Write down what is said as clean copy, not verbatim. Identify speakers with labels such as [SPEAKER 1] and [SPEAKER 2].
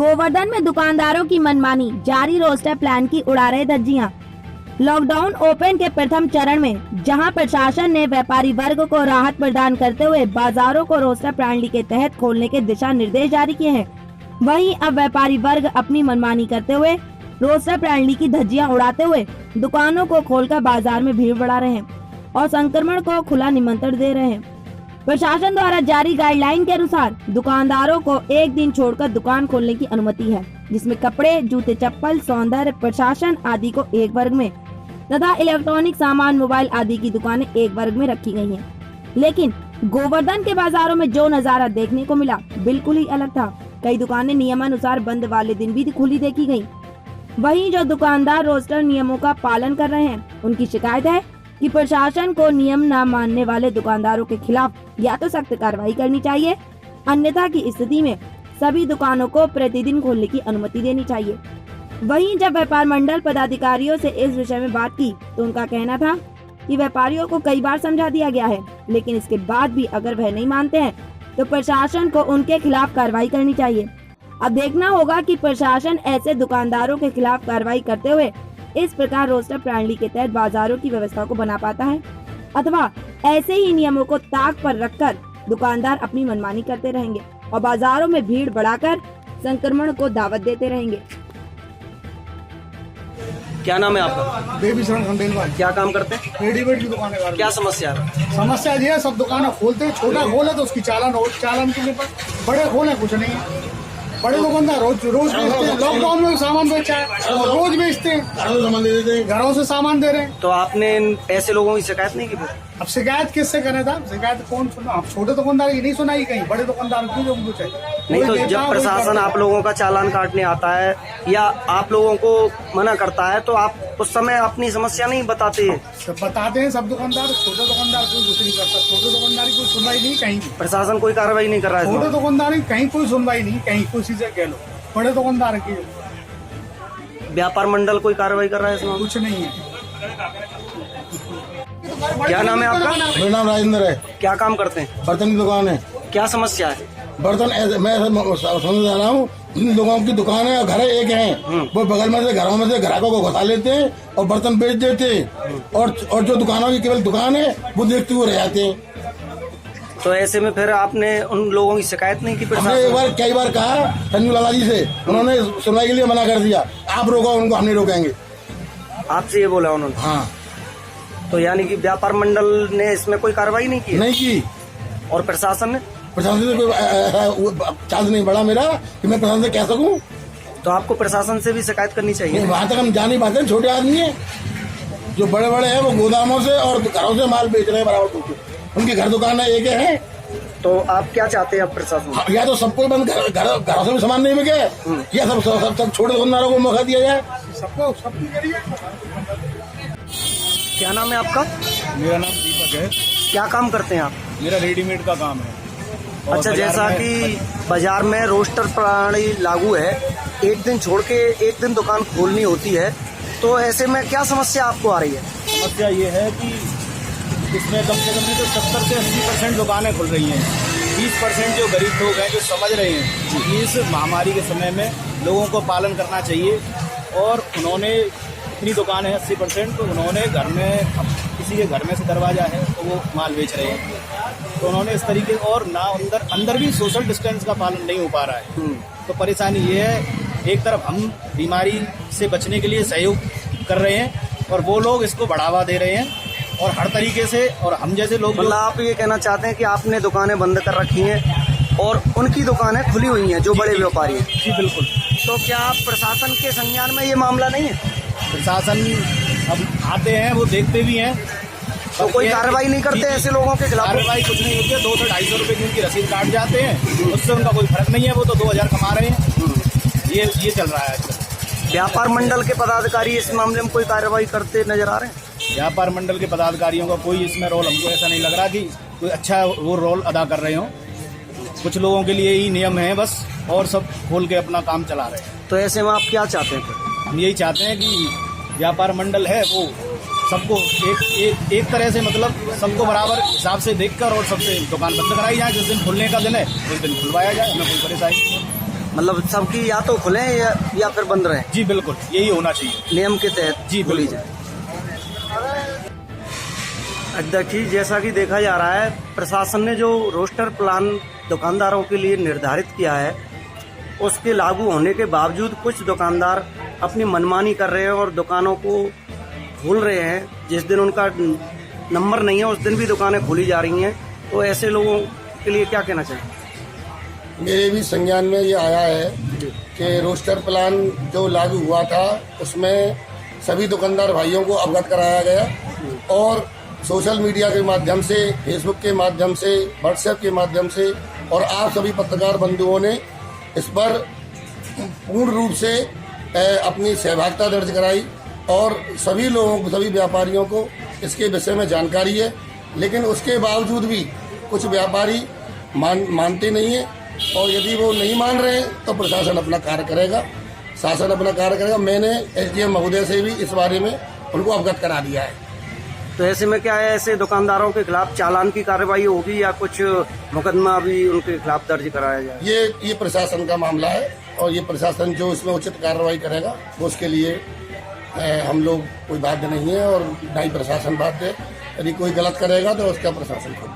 [SPEAKER 1] गोवर्धन में दुकानदारों की मनमानी, जारी रोस्टर प्लान की उड़ा रहे धज्जियां। लॉकडाउन ओपन के प्रथम चरण में जहां प्रशासन ने व्यापारी वर्ग को राहत प्रदान करते हुए बाजारों को रोस्टर प्रणाली के तहत खोलने के दिशा निर्देश जारी किए हैं, वहीं अब व्यापारी वर्ग अपनी मनमानी करते हुए रोस्टर प्रणाली की धज्जियां उड़ाते हुए दुकानों को खोलकर बाजार में भीड़ बढ़ा रहे हैं और संक्रमण को खुला निमंत्रण दे रहे हैं। प्रशासन द्वारा जारी गाइडलाइन के अनुसार दुकानदारों को एक दिन छोड़कर दुकान खोलने की अनुमति है, जिसमें कपड़े, जूते, चप्पल, सौंदर्य प्रशासन आदि को एक वर्ग में तथा इलेक्ट्रॉनिक सामान, मोबाइल आदि की दुकानें एक वर्ग में रखी गई हैं। लेकिन गोवर्धन के बाजारों में जो नजारा देखने को मिला बिल्कुल ही अलग था। कई दुकानें नियमानुसार बंद वाले दिन भी खुली देखी गयी। वहीं जो दुकानदार रोस्टर नियमों का पालन कर रहे हैं, उनकी शिकायत है कि प्रशासन को नियम न मानने वाले दुकानदारों के खिलाफ या तो सख्त कार्रवाई करनी चाहिए, अन्यथा की स्थिति में सभी दुकानों को प्रतिदिन खोलने की अनुमति देनी चाहिए। वहीं जब व्यापार मंडल पदाधिकारियों से इस विषय में बात की तो उनका कहना था कि व्यापारियों को कई बार समझा दिया गया है, लेकिन इसके बाद भी अगर वह नहीं मानते हैं तो प्रशासन को उनके खिलाफ कार्रवाई करनी चाहिए। अब देखना होगा कि प्रशासन ऐसे दुकानदारों के खिलाफ कार्रवाई करते हुए इस प्रकार रोस्टर प्रणाली के तहत बाजारों की व्यवस्था को बना पाता है, अथवा ऐसे ही नियमों को ताक पर रखकर दुकानदार अपनी मनमानी करते रहेंगे और बाजारों में भीड़ बढ़ाकर संक्रमण को दावत देते रहेंगे।
[SPEAKER 2] क्या नाम है आपका?
[SPEAKER 3] बेबी शरण खंडेलवाल।
[SPEAKER 2] क्या काम करते हैं?
[SPEAKER 3] रेडीमेड की दुकान है।
[SPEAKER 2] क्या समस्या है?
[SPEAKER 3] समस्या ये है, सब दुकानें खोलते हैं, छोटा खोले तो उसकी चालान के लिए, बड़े खोले कुछ नहीं है। बड़े दुकानदार रोज बेचते हैं, लॉकडाउन में सामान बेचा है और रोज बेचते हैं, घरों से सामान दे रहे हैं।
[SPEAKER 2] तो आपने ऐसे लोगों की शिकायत नहीं की फिर?
[SPEAKER 3] अब शिकायत किससे करे था? शिकायत कौन सुना? अब छोटे दुकानदार की नहीं सुनाई, कहीं बड़े दुकानदार की जो कुछ है।
[SPEAKER 2] नहीं तो जब प्रशासन आप लोगों का चालान काटने आता है या आप लोगों को मना करता है तो आप उस समय अपनी समस्या नहीं बताते?
[SPEAKER 3] बताते हैं सब दुकानदार, छोटे दुकानदार कोई कुछ नहीं करता। छोटे दुकानदार की कोई सुनवाई नहीं, कहीं
[SPEAKER 2] प्रशासन कोई कार्रवाई नहीं कर रहा है?
[SPEAKER 3] छोटे दुकानदार की कहीं कोई सुनवाई नहीं, कहीं कोई चीजें कह लो। बड़े दुकानदार की
[SPEAKER 2] व्यापार मंडल कोई कार्रवाई कर रहा है इसमें?
[SPEAKER 3] कुछ नहीं है।
[SPEAKER 2] क्या नाम है आपका?
[SPEAKER 4] मेरा नाम राजेंद्र है।
[SPEAKER 2] क्या काम करते हैं?
[SPEAKER 4] बर्तन की दुकान है।
[SPEAKER 2] क्या समस्या है?
[SPEAKER 4] बर्तन मैं समझ जा रहा हूँ, जिन लोगों की दुकान है और घर एक हैं, वो बगल में से घरों में से ग्राहकों को घुसा लेते हैं और बर्तन बेच देते हैं, और जो दुकानों की केवल दुकान है वो देखते हुए रह जाते हैं।
[SPEAKER 2] तो ऐसे में फिर आपने उन लोगों की शिकायत नहीं की?
[SPEAKER 4] हमने एक बार कई बार कहा संजू लाला जी से, उन्होंने सुनवाई के लिए मना कर दिया। आप रोको उनको, हम नहीं रोकेंगे।
[SPEAKER 2] आपसे ये बोला उन्होंने?
[SPEAKER 4] हाँ।
[SPEAKER 2] तो यानी कि व्यापार मंडल ने इसमें कोई कार्रवाई नहीं की?
[SPEAKER 4] नहीं की।
[SPEAKER 2] और प्रशासन ने?
[SPEAKER 4] प्रशासन से कोई चार्ज नहीं बढ़ा मेरा कि मैं प्रशासन से कह सकूं।
[SPEAKER 2] तो आपको प्रशासन से भी शिकायत करनी चाहिए।
[SPEAKER 4] वहाँ तक हम जा नहीं पाते, छोटे आदमी है। जो बड़े बड़े हैं वो गोदामों से और घरों से माल बेच रहे हैं बराबर, उनकी घर दुकान एक है।
[SPEAKER 2] तो आप क्या चाहते हैं अब प्रशासन?
[SPEAKER 4] या तो सबको बंद, घरों से भी सामान नहीं बिके, या सब छोटे दुकानदारों को मौका दिया जाए।
[SPEAKER 3] सबको
[SPEAKER 2] क्या नाम है आपका?
[SPEAKER 5] मेरा नाम दीपक है।
[SPEAKER 2] क्या काम करते हैं आप?
[SPEAKER 5] मेरा रेडीमेड का काम है।
[SPEAKER 2] अच्छा, जैसा कि बाजार में रोस्टर प्रणाली लागू है, एक दिन छोड़ के एक दिन दुकान खोलनी होती है, तो ऐसे में क्या समस्या आपको आ रही है?
[SPEAKER 5] समस्या ये है कि इसमें कम से कम तो 70 से 80% दुकानें खुल रही हैं। 20% जो गरीब लोग हैं, जो समझ रहे हैं कि इस महामारी के समय में लोगों को पालन करना चाहिए, और उन्होंने इतनी दुकानें 80%, तो उन्होंने घर में, किसी के घर में से दरवाजा है तो वो माल बेच रहे हैं। तो उन्होंने इस तरीके, और ना अंदर भी सोशल डिस्टेंस का पालन नहीं हो पा रहा है। तो परेशानी ये है, एक तरफ हम बीमारी से बचने के लिए सहयोग कर रहे हैं और वो लोग इसको बढ़ावा दे रहे हैं, और हर तरीके से, और हम जैसे लोग,
[SPEAKER 2] मतलब आप ये कहना चाहते हैं कि आपने दुकानें बंद कर रखी हैं और उनकी दुकानें खुली हुई हैं जो बड़े व्यापारी हैं?
[SPEAKER 5] जी बिल्कुल।
[SPEAKER 2] तो क्या प्रशासन के संज्ञान में ये मामला नहीं है?
[SPEAKER 5] प्रशासन अब आते हैं, वो देखते भी हैं,
[SPEAKER 2] तो कोई कार्रवाई नहीं करते ऐसे लोगों के खिलाफ?
[SPEAKER 5] कार्रवाई कुछ नहीं होती है। 200 से 250 रुपए की उनकी रसीद काट जाते हैं, उससे उनका कोई फर्क नहीं है। वो तो 2000 कमा रहे हैं। ये चल रहा है।
[SPEAKER 2] व्यापार मंडल के पदाधिकारी इस मामले में कोई कार्रवाई करते नजर आ रहे हैं?
[SPEAKER 5] व्यापार मंडल के पदाधिकारियों का कोई इसमें रोल हमको ऐसा नहीं लग रहा कि कोई अच्छा वो रोल अदा कर रहे हो। कुछ लोगों के लिए ही नियम है बस, और सब खोल के अपना काम चला रहे हैं।
[SPEAKER 2] तो ऐसे में आप क्या चाहते हैं?
[SPEAKER 5] हम यही चाहते हैं कि व्यापार मंडल है वो सबको एक तरह से, मतलब सबको बराबर हिसाब से देखकर और सबसे दुकान बंद कराई जाए। जिस दिन खुलने का दिन है उस दिन खुलवाया जाए, हमें कोई परेशानी नहीं।
[SPEAKER 2] मतलब सबकी या तो खुले या फिर बंद रहे,
[SPEAKER 5] जी बिल्कुल यही होना चाहिए।
[SPEAKER 2] नियम के तहत
[SPEAKER 5] जी,
[SPEAKER 2] खोली
[SPEAKER 5] बिल्कुल।
[SPEAKER 2] जाए। अध्यक्ष जी, जैसा कि देखा जा रहा है, प्रशासन ने जो रोस्टर प्लान दुकानदारों के लिए निर्धारित किया है, उसके लागू होने के बावजूद कुछ दुकानदार अपनी मनमानी कर रहे हैं और दुकानों को खोल रहे हैं। जिस दिन उनका नंबर नहीं है उस दिन भी दुकानें खोली जा रही हैं। तो ऐसे लोगों के लिए क्या कहना चाहिए?
[SPEAKER 4] मेरे भी संज्ञान में ये आया है कि रोस्टर प्लान जो लागू हुआ था उसमें सभी दुकानदार भाइयों को अवगत कराया गया और सोशल मीडिया के माध्यम से, फेसबुक के माध्यम से, व्हाट्सएप के माध्यम से और आप सभी पत्रकार बंधुओं ने इस पर पूर्ण रूप से अपनी सहभागिता दर्ज कराई और सभी लोगों को, सभी व्यापारियों को इसके विषय में जानकारी है। लेकिन उसके बावजूद भी कुछ व्यापारी मानते नहीं है और यदि वो नहीं मान रहे हैं तो प्रशासन अपना कार्य करेगा, शासन अपना कार्य करेगा। मैंने एसडीएम महोदय से भी इस बारे में उनको अवगत करा दिया है।
[SPEAKER 2] तो ऐसे में क्या है, ऐसे दुकानदारों के खिलाफ चालान की कार्रवाई होगी या कुछ मुकदमा भी उनके खिलाफ दर्ज कराया जाए?
[SPEAKER 4] ये प्रशासन का मामला है और ये प्रशासन जो इसमें उचित कार्रवाई करेगा वो उसके लिए हम लोग कोई बाध्य नहीं है और ना ही प्रशासन बाध्य है। यदि कोई गलत करेगा तो उसका प्रशासन खुद